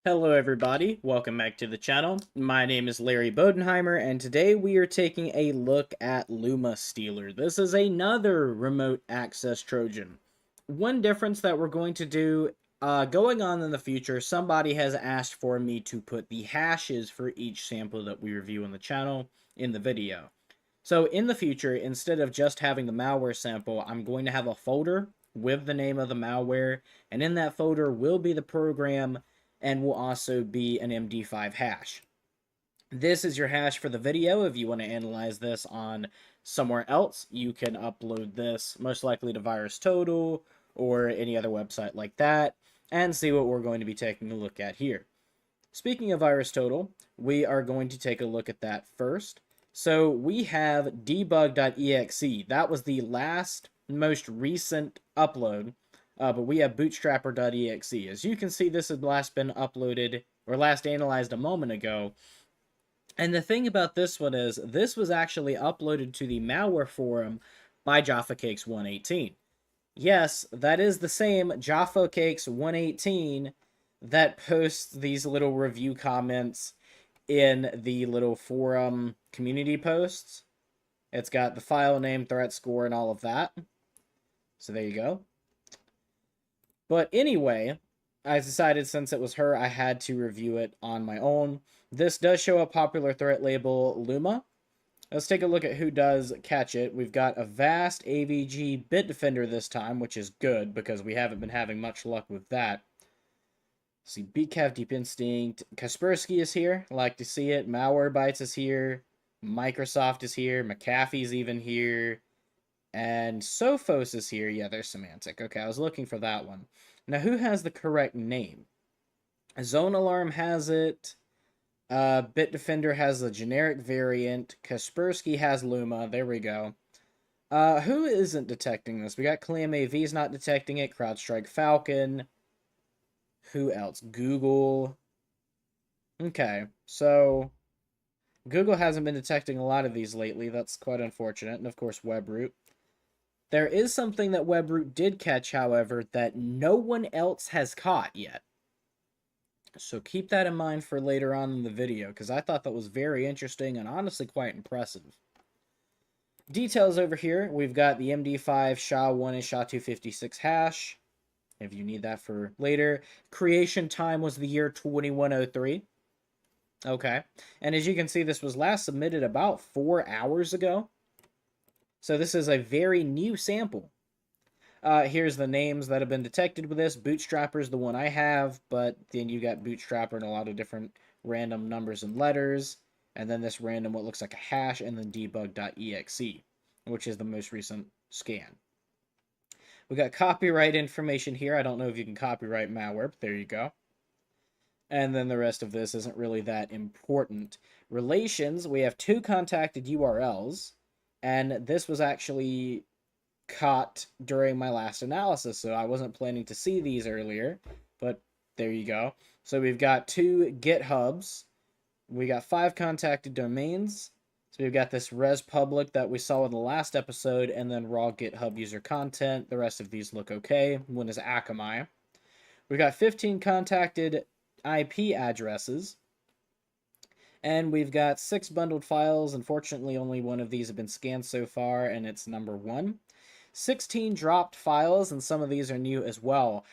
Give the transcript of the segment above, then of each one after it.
Hello everybody, welcome back to the channel. My name is Larry Bodenheimer, and today we are taking a look at LummaStealer. This is another remote access Trojan. One difference that we're going to do going on in the future, somebody has asked for me to put the hashes for each sample that we review on the channel in the video. So in the future, instead of just having the malware sample, I'm going to have a folder with the name of the malware, and in that folder will be the program and will also be an MD5 hash. This is your hash for the video. If you want to analyze this on somewhere else, you can upload this most likely to VirusTotal or any other website like that and see what we're going to be taking a look at here. Speaking of VirusTotal, we are going to take a look at that first. So we have debug.exe. That was the most recent upload, but we have bootstrapper.exe. As you can see, this had last been uploaded or last analyzed a moment ago. And the thing about this one is, this was actually uploaded to the malware forum by JaffaCakes118. Yes, that is the same JaffaCakes118 that posts these little review comments in the little forum community posts. It's got the file name, threat score, and all of that. So there you go. But anyway, I decided since it was her, I had to review it on my own. This does show a popular threat label, Lumma. Let's take a look at who does catch it. We've got Avast, AVG, Bitdefender this time, which is good because we haven't been having much luck with that. See, BCAV, Deep Instinct, Kaspersky is here. I like to see it. Malwarebytes is here. Microsoft is here. McAfee's even here. And Sophos is here. Yeah, there's Semantic. Okay, I was looking for that one. Now, who has the correct name? Zone Alarm has it. Bitdefender has the generic variant. Kaspersky has Lumma. There we go. Who isn't detecting this? We got ClamAV's not detecting it. CrowdStrike Falcon. Who else? Google. Okay, so Google hasn't been detecting a lot of these lately. That's quite unfortunate. And of course, Webroot. There is something that Webroot did catch, however, that no one else has caught yet. So keep that in mind for later on in the video, because I thought that was very interesting and honestly quite impressive. Details over here, we've got the MD5 SHA-1 and SHA-256 hash, if you need that for later. Creation time was the year 2103. Okay, and as you can see, this was last submitted about 4 hours ago. So this is a very new sample. Here's the names that have been detected with this. Bootstrapper is the one I have, but then you got Bootstrapper and a lot of different random numbers and letters. And then this random, what looks like a hash, and then debug.exe, which is the most recent scan. We got copyright information here. I don't know if you can copyright malware, but there you go. And then the rest of this isn't really that important. Relations, we have 2 contacted URLs, and this was actually caught during my last analysis, so I wasn't planning to see these earlier, but there you go. So we've got 2 GitHubs. We got 5 contacted domains. So we've got this res public that we saw in the last episode, and then raw GitHub user content. The rest of these look okay. One is Akamai. We got 15 contacted IP addresses. And we've got 6 bundled files. Unfortunately, only one of these have been scanned so far, and it's number 1. 16 dropped files, and some of these are new as well.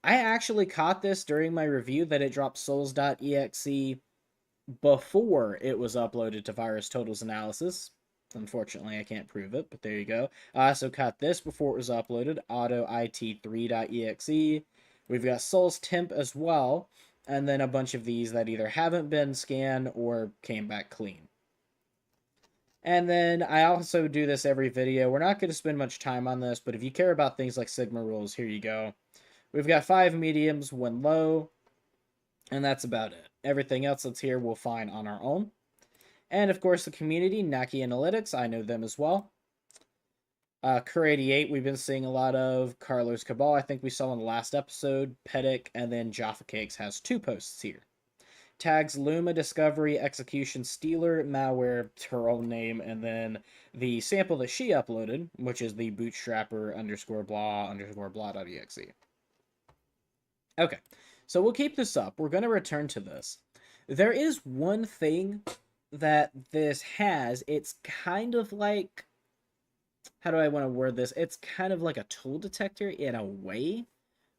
I actually caught this during my review that it dropped souls.exe before it was uploaded to VirusTotal's analysis. Unfortunately, I can't prove it, but there you go. I also caught this before it was uploaded, autoit3.exe. We've got souls temp as well, and then a bunch of these that either haven't been scanned or came back clean. And then I also do this every video. We're not going to spend much time on this, but if you care about things like Sigma rules, here you go. We've got 5 mediums, 1 low, and that's about it. Everything else that's here we'll find on our own. And of course the community, Naki Analytics, I know them as well. Cur88, we've been seeing a lot of. Carlos Cabal, I think we saw in the last episode. Pedic, and then Jaffa Cakes has 2 posts here. Tags Lumma, Discovery, Execution, Stealer, Malware, her own name, and then the sample that she uploaded, which is the bootstrapper _blah_blah.exe. Okay, So we'll keep this up. We're going to return to this. There is one thing that this has. It's kind of like, how do I want to word this? It's kind of like a tool detector in a way,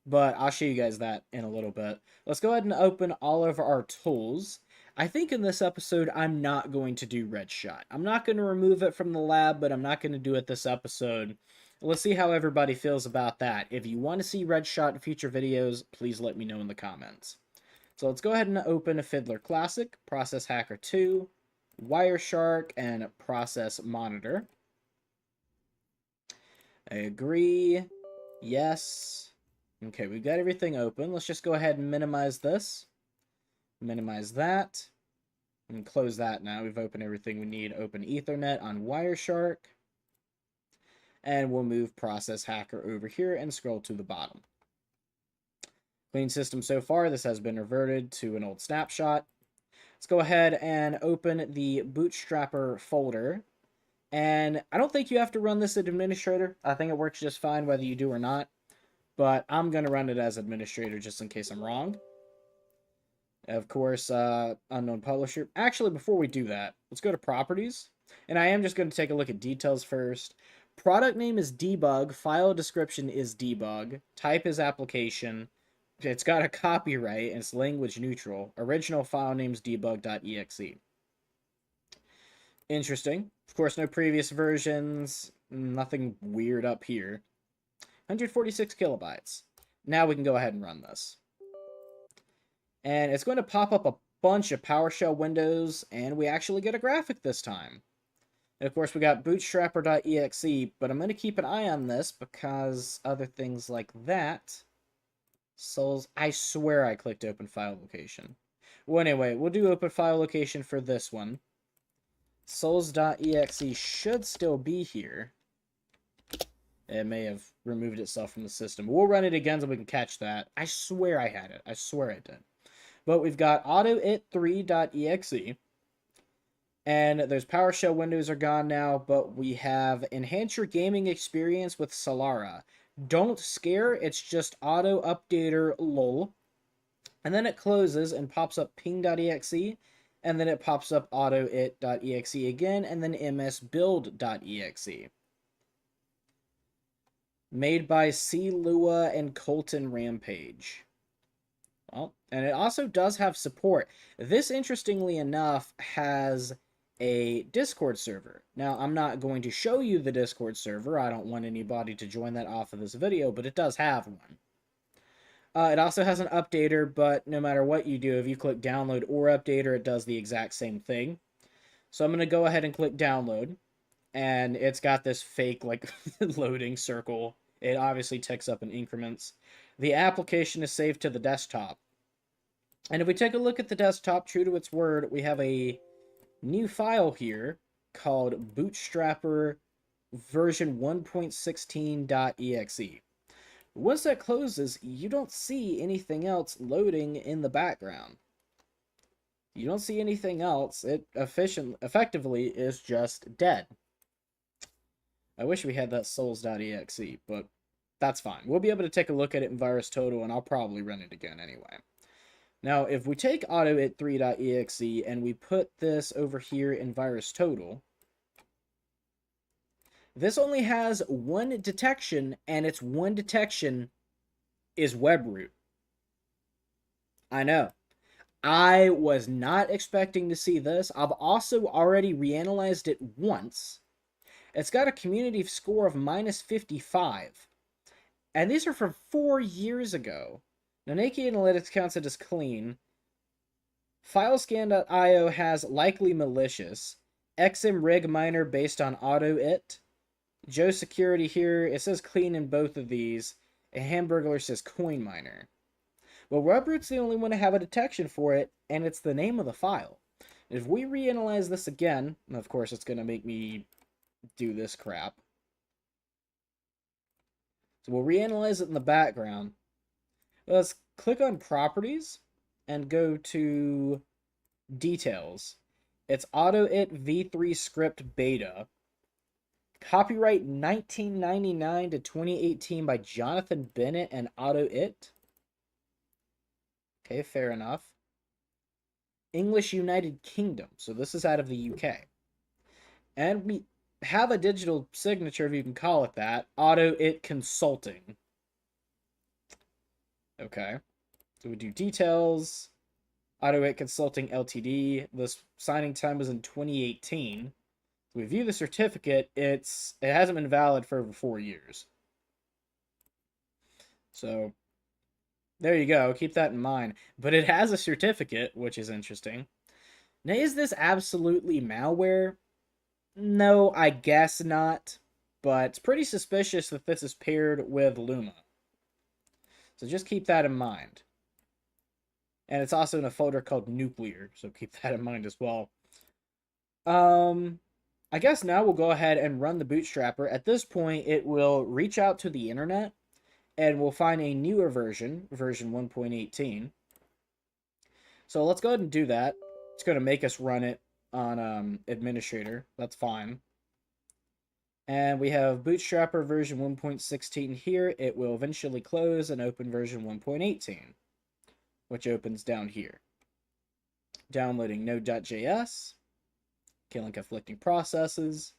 but I'll show you guys that in a little bit. Let's go ahead and open all of our tools. I think in this episode, I'm not going to do red shot. I'm not going to remove it from the lab, but I'm not going to do it this episode. Let's see how everybody feels about that. If you want to see red shot in future videos, please let me know in the comments. So let's go ahead and open Fiddler Classic, Process Hacker 2, Wireshark, and Process Monitor. I agree. Yes. Okay, we've got everything open. Let's just go ahead and minimize this. Minimize that. And close that now. We've opened everything we need. Open Ethernet on Wireshark. And we'll move Process Hacker over here and scroll to the bottom. Clean system so far. This has been reverted to an old snapshot. Let's go ahead and open the Bootstrapper folder. And I don't think you have to run this as administrator. I think it works just fine whether you do or not. But I'm going to run it as administrator just in case I'm wrong. Of course, unknown publisher. Actually, before we do that, let's go to properties. And I am just going to take a look at details first. Product name is debug. File description is debug. Type is application. It's got a copyright and it's language neutral. Original file name is debug.exe. Interesting. Of course, no previous versions. Nothing weird up here. 146 kilobytes. Now we can go ahead and run this. And it's going to pop up a bunch of PowerShell windows, and we actually get a graphic this time. And of course, we got bootstrapper.exe, but I'm going to keep an eye on this because other things like that. Souls, I swear I clicked open file location. Well, anyway, we'll do open file location for this one. Souls.exe should still be here. It may have removed itself from the system. We'll run it again so we can catch that. I swear I had it. I swear I did. But we've got autoit3.exe. And those PowerShell windows are gone now. But we have enhance your gaming experience with Solara. Don't scare. It's just auto updater lol. And then it closes and pops up ping.exe. And then it pops up autoit.exe again. And then msbuild.exe. Made by C. Lua and Colton Rampage. Well, and it also does have support. This, interestingly enough, has a Discord server. Now, I'm not going to show you the Discord server. I don't want anybody to join that off of this video, but it does have one. It also has an updater, but no matter what you do, if you click download or updater, it does the exact same thing. So I'm going to go ahead and click download. And it's got this fake, like, loading circle. It obviously ticks up in increments. The application is saved to the desktop. And if we take a look at the desktop, true to its word, we have a new file here called Bootstrapper version 1.16.exe. Once that closes, you don't see anything else loading in the background. You don't see anything else. It effectively is just dead. I wish we had that souls.exe, but that's fine. We'll be able to take a look at it in VirusTotal, and I'll probably run it again anyway. Now, if we take autoit3.exe and we put this over here in VirusTotal, this only has one detection, and its one detection is webroot. I know. I was not expecting to see this. I've also already reanalyzed it once. It's got a community score of -55. And these are from 4 years ago. Now, Naked Analytics counts it as clean. Filescan.io has likely malicious. XMRig miner based on autoit. Joe Security here, it says clean in both of these. And Hamburglar says coin miner. Well, webroot's the only one to have a detection for it, and it's the name of the file. If we reanalyze this again, and of course it's going to make me do this crap. So we'll reanalyze it in the background. Let's click on properties and go to details. It's autoit v3 script beta. Copyright 1999 to 2018 by Jonathan Bennett and autoit. Okay, fair enough. English United Kingdom. So this is out of the UK. And we have a digital signature, if you can call it that. Auto-it consulting. Okay. So we do details. Auto-it consulting Ltd. This signing time was in 2018. We view the certificate. It hasn't been valid for over 4 years. So there you go. Keep that in mind. But it has a certificate, which is interesting. Now, is this absolutely malware? No, I guess not. But it's pretty suspicious that this is paired with Lumma. So just keep that in mind. And it's also in a folder called nuclear, so keep that in mind as well. I guess now we'll go ahead and run the bootstrapper. At this point, it will reach out to the internet and we'll find a newer version, version 1.18. So let's go ahead and do that. It's going to make us run it on administrator. That's fine. And we have bootstrapper version 1.16 here. It will eventually close and open version 1.18, which opens down here. Downloading node.js, killing conflicting processes.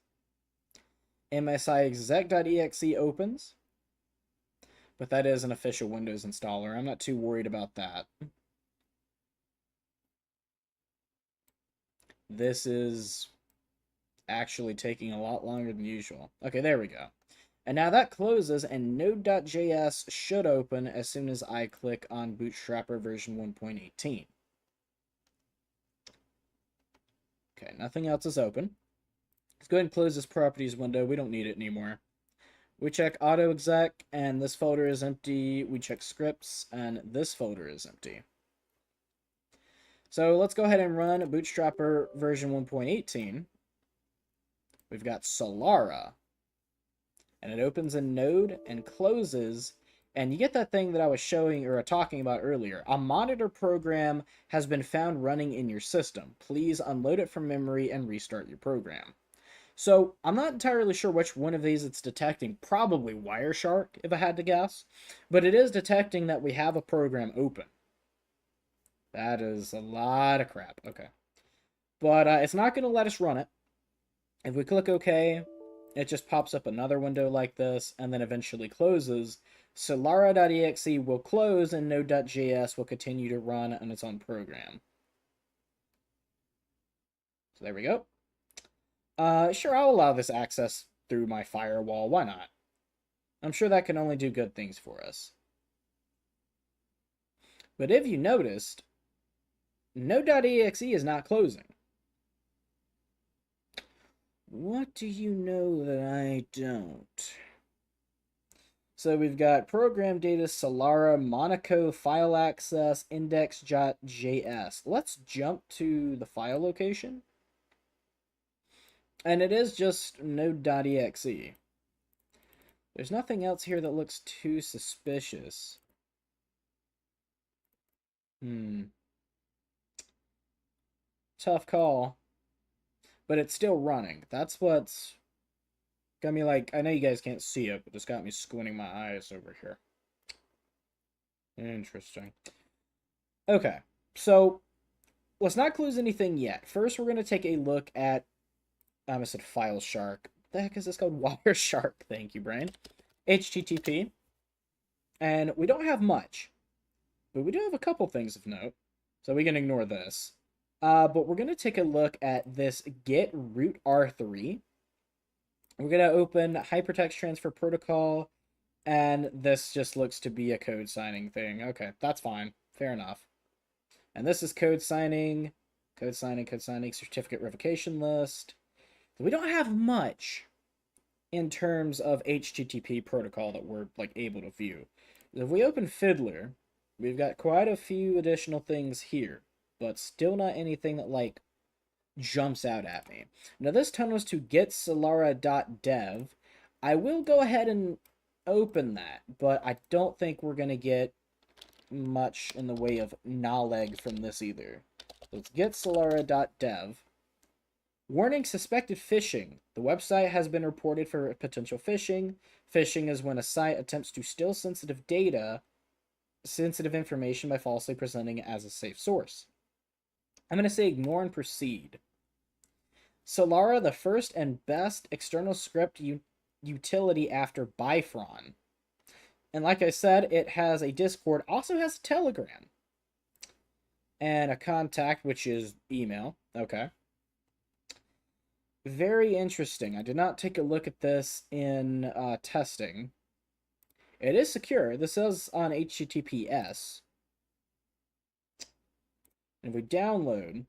msiexec.exe opens, but that is an official Windows installer. I'm not too worried about that. This is actually taking a lot longer than usual. Okay, there we go. And now that closes, and node.js should open as soon as I click on bootstrapper version 1.18. Okay, nothing else is open. Let's go ahead and close this properties window. We don't need it anymore. We check autoexec, and this folder is empty. We check scripts, and this folder is empty. So let's go ahead and run bootstrapper version 1.18. We've got Solara, and it opens in Node and closes, and you get that thing that I was showing or talking about earlier. A monitor program has been found running in your system. Please unload it from memory and restart your program. So I'm not entirely sure which one of these it's detecting. Probably Wireshark, if I had to guess. But it is detecting that we have a program open. That is a lot of crap. Okay. But it's not going to let us run it. If we click OK, it just pops up another window like this, and then eventually closes. Solara.exe will close, and node.js will continue to run on its own program. So there we go. Sure, I'll allow this access through my firewall. Why not? I'm sure that can only do good things for us. But if you noticed, node.exe is not closing. What do you know that I don't? So we've got program data, Solara, Monaco, file access, index.js. Let's jump to the file location. And it is just node.exe. There's nothing else here that looks too suspicious. Tough call. But it's still running. That's what's got me like... I know you guys can't see it, but it's got me squinting my eyes over here. Interesting. Okay. So, let's not close anything yet. First, we're going to take a look at... I said File Shark. What the heck is this called? Wireshark. Thank you, brain. HTTP. And we don't have much. But we do have a couple things of note. So we can ignore this. But we're going to take a look at this get root R3. We're going to open Hypertext Transfer Protocol. And this just looks to be a code signing thing. Okay, that's fine. Fair enough. And this is code signing, certificate revocation list. We don't have much in terms of HTTP protocol that we're like able to view. If we open Fiddler, we've got quite a few additional things here, but still not anything that like jumps out at me. Now this time was to get solara.dev. I will go ahead and open that, but I don't think we're going to get much in the way of knowledge from this either. Let's get solara.dev. Warning, suspected phishing. The website has been reported for potential phishing. Phishing is when a site attempts to steal sensitive data sensitive information by falsely presenting it as a safe source. I'm going to say ignore and proceed. Solara, the first and best external script utility after Bifron. And like I said, it has a Discord, also has a Telegram. And a contact, which is email. Okay. Very interesting. I did not take a look at this in testing. It is secure. This is on HTTPS. And if we download, it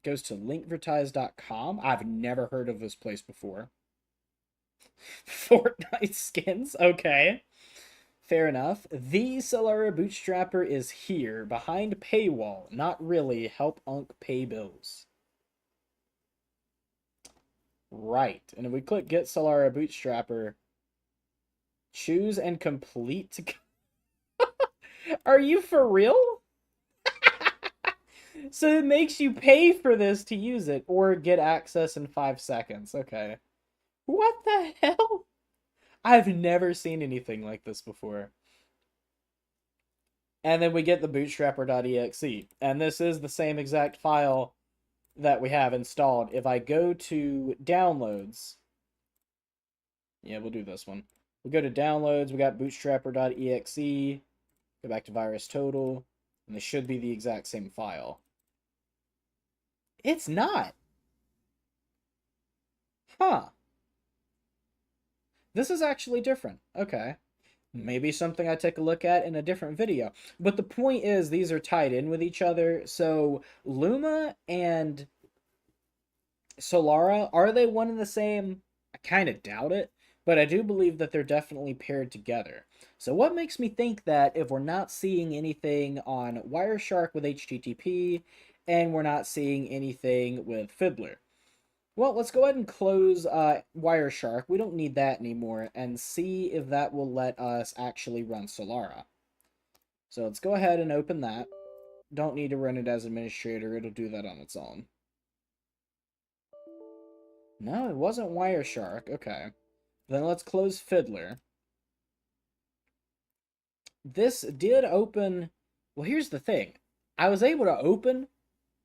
goes to linkvertise.com. I've never heard of this place before. Fortnite skins. Okay. Fair enough. The Solara Bootstrapper is here, behind paywall. Not really. Help Unc pay bills. Right. And if we click Get Solara Bootstrapper, choose and complete. Are you for real? So it makes you pay for this to use it, or get access in 5 seconds. Okay. What the hell? I've never seen anything like this before. And then we get the bootstrapper.exe. And this is the same exact file that we have installed. If I go to downloads, yeah, we'll do this one. We go to downloads, we got bootstrapper.exe, go back to VirusTotal, and this should be the exact same file. It's not. Huh. This is actually different. Okay. Maybe something I take a look at in a different video. But the point is, these are tied in with each other. So, Lumma and Solara, are they one and the same? I kind of doubt it. But I do believe that they're definitely paired together. So what makes me think that if we're not seeing anything on Wireshark with HTTP, and we're not seeing anything with Fiddler? Well, let's go ahead and close Wireshark. We don't need that anymore, and see if that will let us actually run Solara. So let's go ahead and open that. Don't need to run it as administrator. It'll do that on its own. No, it wasn't Wireshark. Okay. Then let's close Fiddler. This did open... Well, here's the thing. I was able to open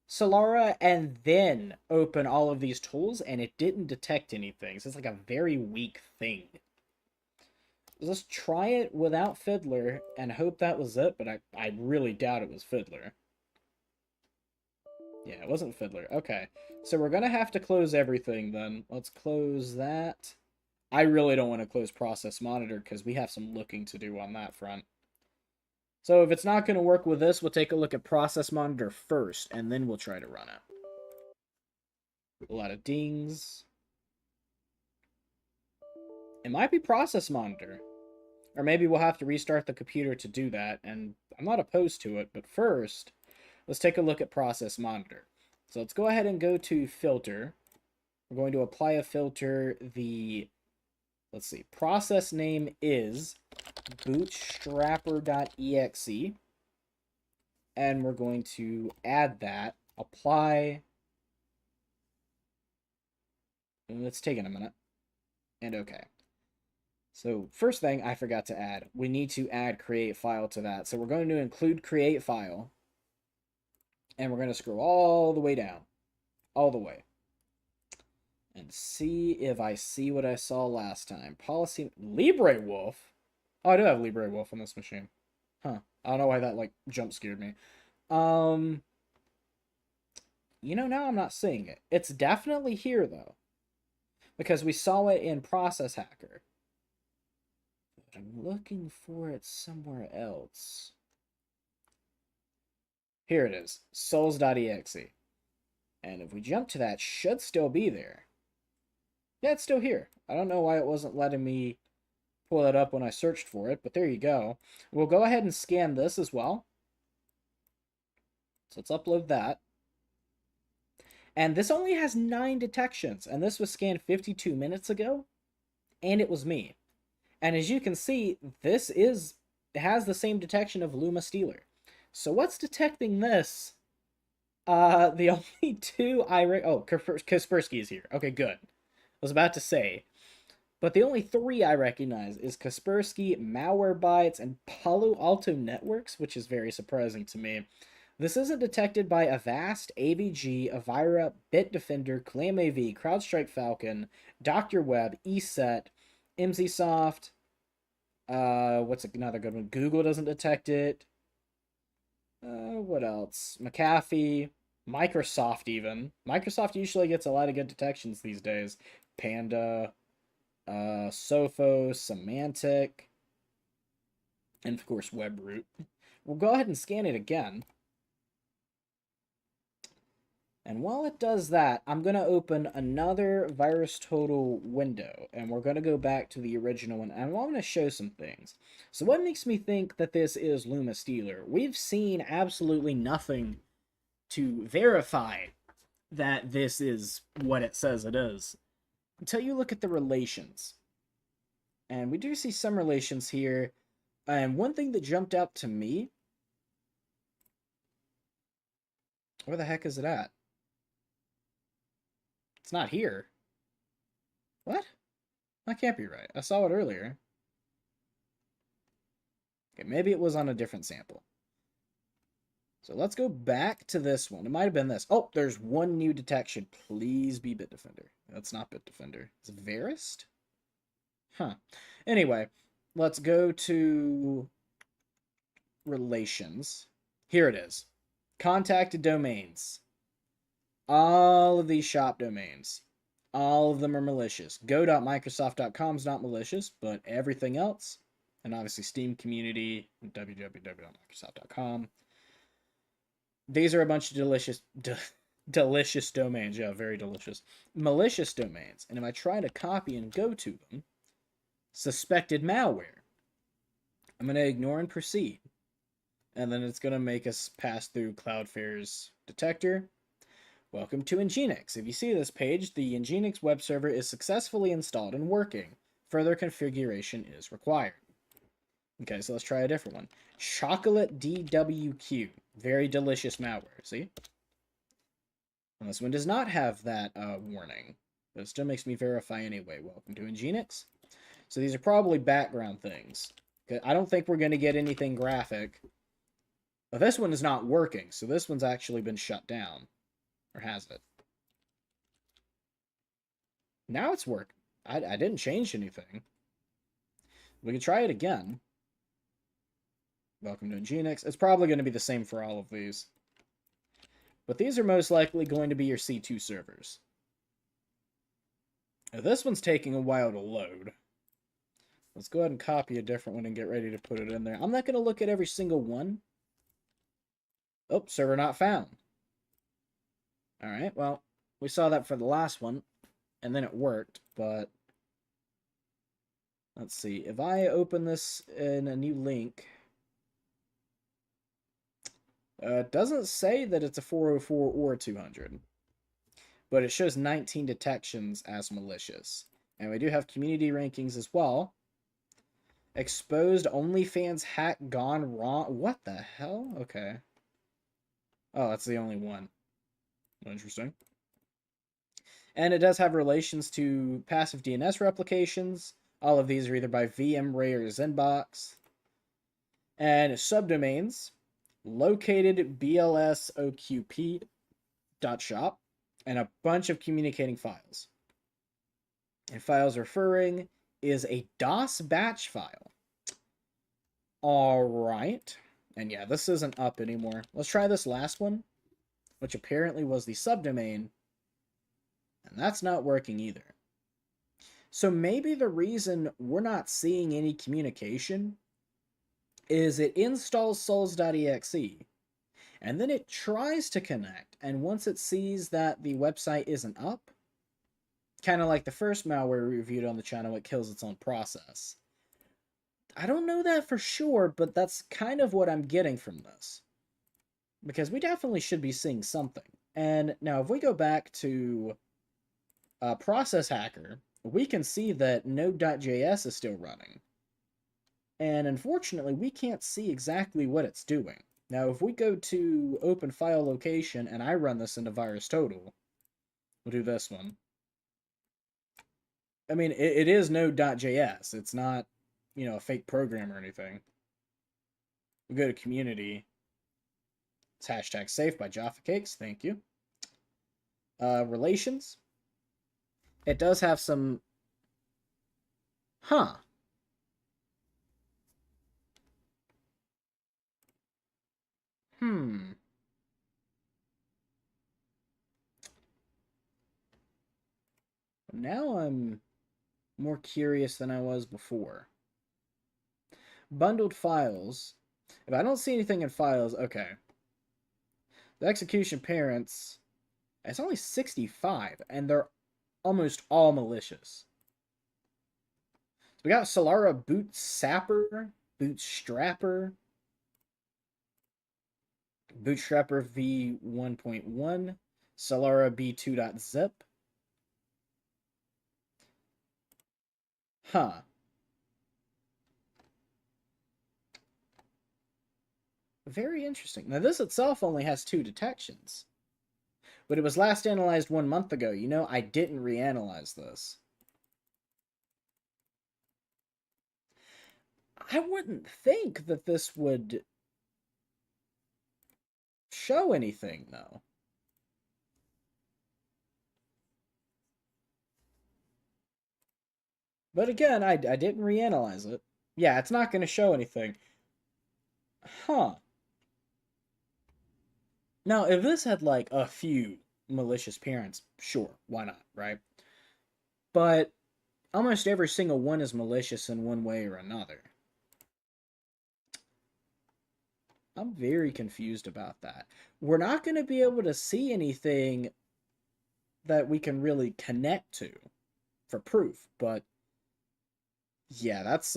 Solara and then open all of these tools, and it didn't detect anything. So it's like a very weak thing. Let's try it without Fiddler and hope that was it, but I really doubt it was Fiddler. Yeah, it wasn't Fiddler. Okay, so we're going to have to close everything then. Let's close that. I really don't want to close Process Monitor because we have some looking to do on that front. So if it's not going to work with this, we'll take a look at Process Monitor first, and then we'll try to run it. A lot of dings. It might be Process Monitor. Or maybe we'll have to restart the computer to do that, and I'm not opposed to it, but first, let's take a look at Process Monitor. So let's go ahead and go to Filter. We're going to apply a filter. Let's see, process name is bootstrapper.exe, and we're going to add that, apply, and it's taking a minute, and okay. So first thing I forgot to add, we need to add create file to that. So we're going to include create file, and we're going to scroll all the way down, all the way, and see if I see what I saw last time. Policy LibreWolf. Oh, I do have LibreWolf on this machine. Huh. I don't know why that, like, jump scared me. You know, now I'm not seeing it. It's definitely here, though. Because we saw it in Process Hacker. But I'm looking for it somewhere else. Here it is. Souls.exe. And if we jump to that, should still be there. Yeah, it's still here. I don't know why it wasn't letting me pull that up when I searched for it, but there you go. We'll go ahead and scan this as well. So let's upload that. And this only has 9 detections, and this was scanned 52 minutes ago, and it was me. And as you can see, it has the same detection of LummaStealer. So what's detecting this? The only two oh, Kaspersky is here. Okay, good. I was about to say. But the only three I recognize is Kaspersky, Malwarebytes, and Palo Alto Networks, which is very surprising to me. This isn't detected by Avast, AVG, Avira, Bitdefender, ClamAV, CrowdStrike Falcon, Dr. Web, ESET, MZSoft. What's another good one? Google doesn't detect it. What else? McAfee, Microsoft even. Microsoft usually gets a lot of good detections these days. Panda, Sophos, Symantec, and of course WebRoot. We'll go ahead and scan it again. And while it does that, I'm going to open another VirusTotal window, and we're going to go back to the original one, and I want to show some things. So what makes me think that this is LummaStealer? We've seen absolutely nothing to verify that this is what it says it is, until you look at the relations. And we do see some relations here, and one thing that jumped out to me... Where the heck is it at? It's not here. What? That can't be right. I saw it earlier. Okay, maybe it was on a different sample. So let's go back to this one. It might have been this. Oh, there's one new detection. Please be Bitdefender. That's not Bitdefender. It's Verist? Huh. Anyway, let's go to relations. Here it is. Contacted domains. All of these shop domains, all of them are malicious. Go.microsoft.com is not malicious, but everything else, and obviously Steam community, www.microsoft.com. These are a bunch of delicious domains. Yeah, very delicious. Malicious domains. And if I try to copy and go to them, suspected malware. I'm going to ignore and proceed. And then it's going to make us pass through Cloudflare's detector. Welcome to Nginx. If you see this page, the Nginx web server is successfully installed and working. Further configuration is required. Okay, so let's try a different one. Chocolate DWQ. Very delicious malware, see? And this one does not have that warning, but it still makes me verify anyway. Welcome to Nginx. So these are probably background things. I don't think we're going to get anything graphic. But this one is not working, so this one's actually been shut down. Or has it? Now it's working. I didn't change anything. We can try it again. Welcome to Nginx. It's probably going to be the same for all of these. But these are most likely going to be your C2 servers. Now, this one's taking a while to load. Let's go ahead and copy a different one and get ready to put it in there. I'm not going to look at every single one. Oh, server not found. Alright, well, we saw that for the last one, and then it worked, but let's see. If I open this in a new link, it doesn't say that it's a 404 or a 200, but it shows 19 detections as malicious. And we do have community rankings as well. Exposed OnlyFans hack gone wrong. What the hell? Okay. Oh, that's the only one. Interesting. And it does have relations to passive DNS replications. All of these are either by VMware or Zenbox. And subdomains, located blsoqp.shop, and a bunch of communicating files. And files referring is a DOS batch file. Alright. And yeah, this isn't up anymore. Let's try this last one, which apparently was the subdomain, and that's not working either. So maybe the reason we're not seeing any communication is it installs souls.exe, and then it tries to connect, and once it sees that the website isn't up, kind of like the first malware we reviewed on the channel, it kills its own process. I don't know that for sure, but that's kind of what I'm getting from this. Because we definitely should be seeing something. And now if we go back to Process Hacker, we can see that node.js is still running. And unfortunately, we can't see exactly what it's doing. Now, if we go to open file location and I run this into VirusTotal, we'll do this one. I mean, it is Node.js. It's not, a fake program or anything. We go to community. It's hashtag safe by Jaffa Cakes. Thank you. Relations. It does have some. Huh. Hmm. Now I'm more curious than I was before. Bundled files. If I don't see anything in files, okay. The execution parents, it's only 65, and they're almost all malicious. So we got Solara Bootsapper, Bootstrapper, Bootstrapper v1.1, Solara b2.zip. Huh. Very interesting. Now, this itself only has 2 detections. But it was last analyzed 1 month ago. I didn't reanalyze this. I wouldn't think that this would show anything, though. But again, I didn't reanalyze it. Yeah, it's not going to show anything. Huh. Now, if this had, like, a few malicious parents, sure, why not, right? But almost every single one is malicious in one way or another. I'm very confused about that. We're not going to be able to see anything that we can really connect to for proof, but yeah, that's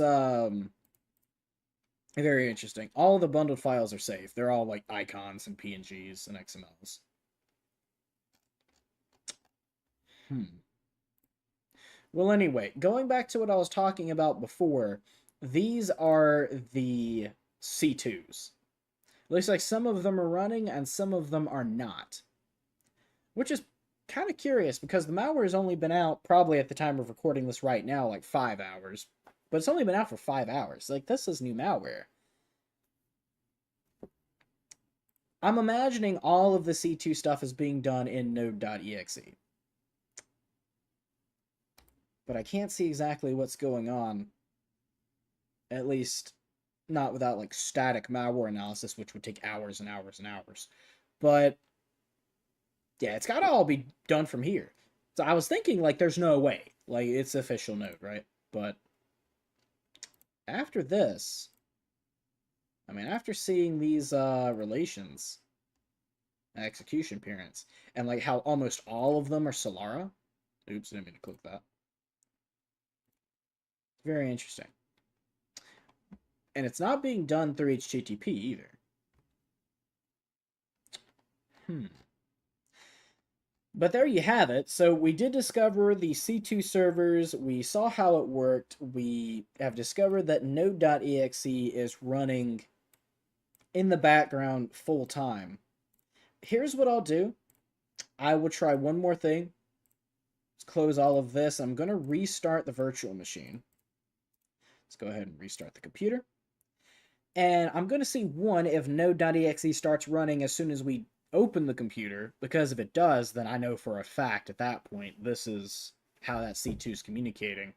very interesting. All the bundled files are safe. They're all like icons and PNGs and XMLs. Well, anyway, going back to what I was talking about before, these are the C2s. Looks like some of them are running and some of them are not. Which is kind of curious because the malware has only been out, probably at the time of recording this right now, like 5 hours. But it's only been out for 5 hours. Like, this is new malware. I'm imagining all of the C2 stuff is being done in node.exe. But I can't see exactly what's going on. At least, not without, like, static malware analysis, which would take hours and hours and hours. But, yeah, it's gotta all be done from here. So I was thinking, like, there's no way. Like, it's official node, right? But after this, I mean, after seeing these relations, execution parents, and like how almost all of them are Solara. Oops, didn't mean to click that. Very interesting. And it's not being done through HTTP either. But there you have it. So we did discover the C2 servers. We saw how it worked. We have discovered that node.exe is running in the background full time. Here's what I'll do. I will try one more thing. Let's close all of this. I'm going to restart the virtual machine. Let's go ahead and restart the computer. And I'm going to see, one, if node.exe starts running as soon as we open the computer, because if it does, then I know for a fact at that point this is how that C2 is communicating.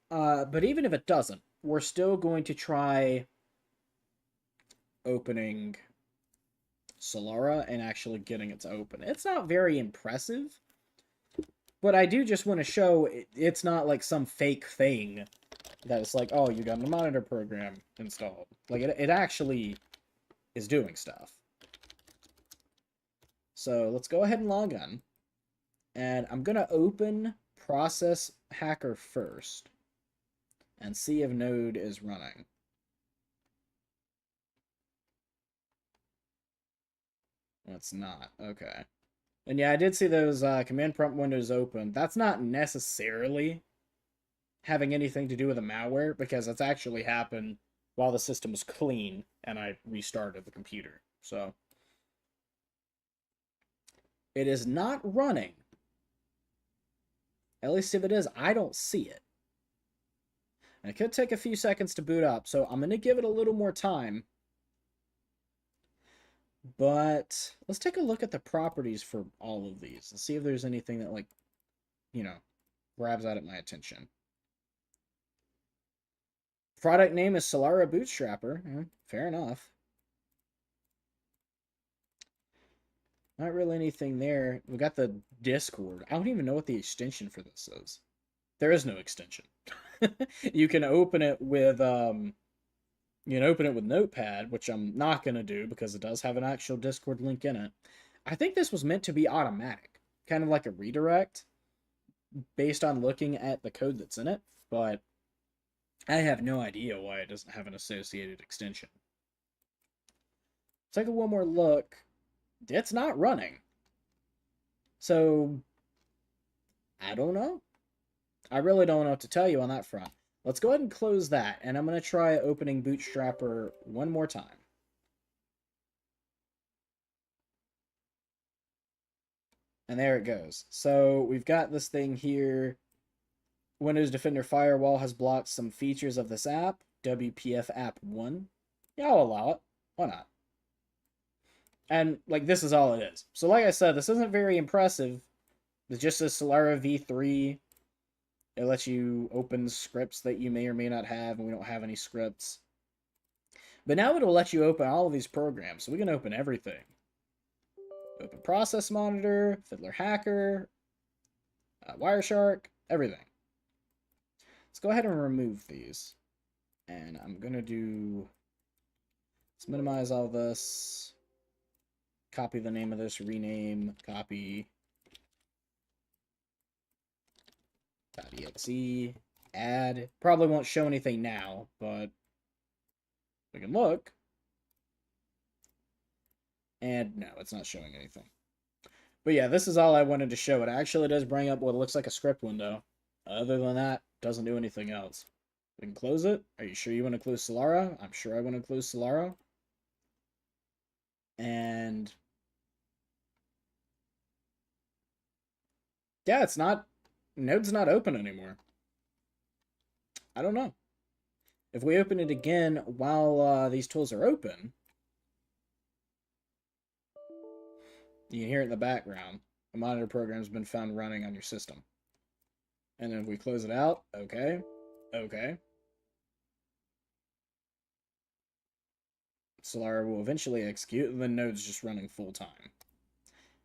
But even if it doesn't, we're still going to try opening Solara and actually getting it to open. It's not very impressive, but I do just want to show it's not like some fake thing that it's like, oh, you got a monitor program installed. Like, it actually is doing stuff. So let's go ahead and log in. And I'm going to open Process Hacker first and see if Node is running. It's not. Okay. And yeah, I did see those command prompt windows open. That's not necessarily having anything to do with the malware, because it's actually happened while the system was clean and I restarted the computer. So it is not running. At least if it is, I don't see it. And it could take a few seconds to boot up, so I'm going to give it a little more time. But let's take a look at the properties for all of these and see if there's anything that, like, you know, grabs out at my attention. Product name is Solara Bootstrapper. Fair enough. Not really anything there. We got the Discord. I don't even know what the extension for this is. There is no extension. You can open it with Notepad, which I'm not gonna do because it does have an actual Discord link in it. I think this was meant to be automatic, kind of like a redirect, based on looking at the code that's in it, but I have no idea why it doesn't have an associated extension. Take one more look. It's not running. So, I don't know. I really don't know what to tell you on that front. Let's go ahead and close that, and I'm going to try opening Bootstrapper one more time. And there it goes. So, we've got this thing here. Windows Defender Firewall has blocked some features of this app. WPF app 1. Yeah, I'll allow it. Why not? And, like, this is all it is. So, like I said, this isn't very impressive. It's just a Solara v3. It lets you open scripts that you may or may not have, and we don't have any scripts. But now it'll let you open all of these programs, so we can open everything. Open Process Monitor, Fiddler Hacker, Wireshark, everything. Let's go ahead and remove these. And I'm going to do... Let's minimize all this. Copy the name of this, rename, copy... .exe, add. Probably won't show anything now, but we can look. And no, it's not showing anything. But yeah, this is all I wanted to show. It actually does bring up what looks like a script window. Other than that, doesn't do anything else. We can close it. Are you sure you want to close Solara? I'm sure I want to close Solara. And yeah, it's not... Node's not open anymore. I don't know. If we open it again while these tools are open, you can hear it in the background. A monitor program has been found running on your system. And then if we close it out, okay. Solara will eventually execute, and the node's just running full time.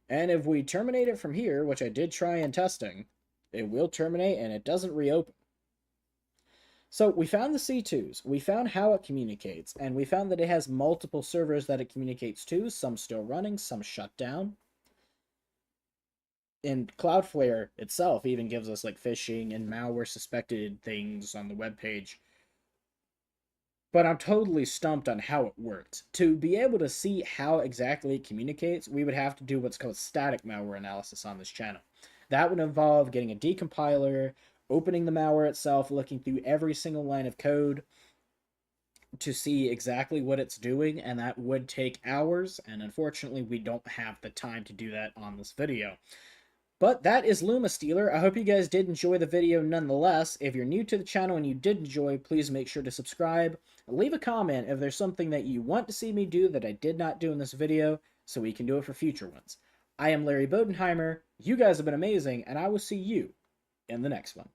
And if we terminate it from here, which I did try in testing, it will terminate and it doesn't reopen. So we found the C2s, we found how it communicates, and we found that it has multiple servers that it communicates to, some still running, some shut down. And Cloudflare itself even gives us like phishing and malware suspected things on the webpage. But I'm totally stumped on how it works. To be able to see how exactly it communicates, we would have to do what's called static malware analysis on this channel. That would involve getting a decompiler, opening the malware itself, looking through every single line of code to see exactly what it's doing, and that would take hours, and unfortunately we don't have the time to do that on this video. But that is LummaStealer. I hope you guys did enjoy the video nonetheless. If you're new to the channel and you did enjoy, please make sure to subscribe. Leave a comment if there's something that you want to see me do that I did not do in this video, so we can do it for future ones. I am Larry Bodenheimer. You guys have been amazing, and I will see you in the next one.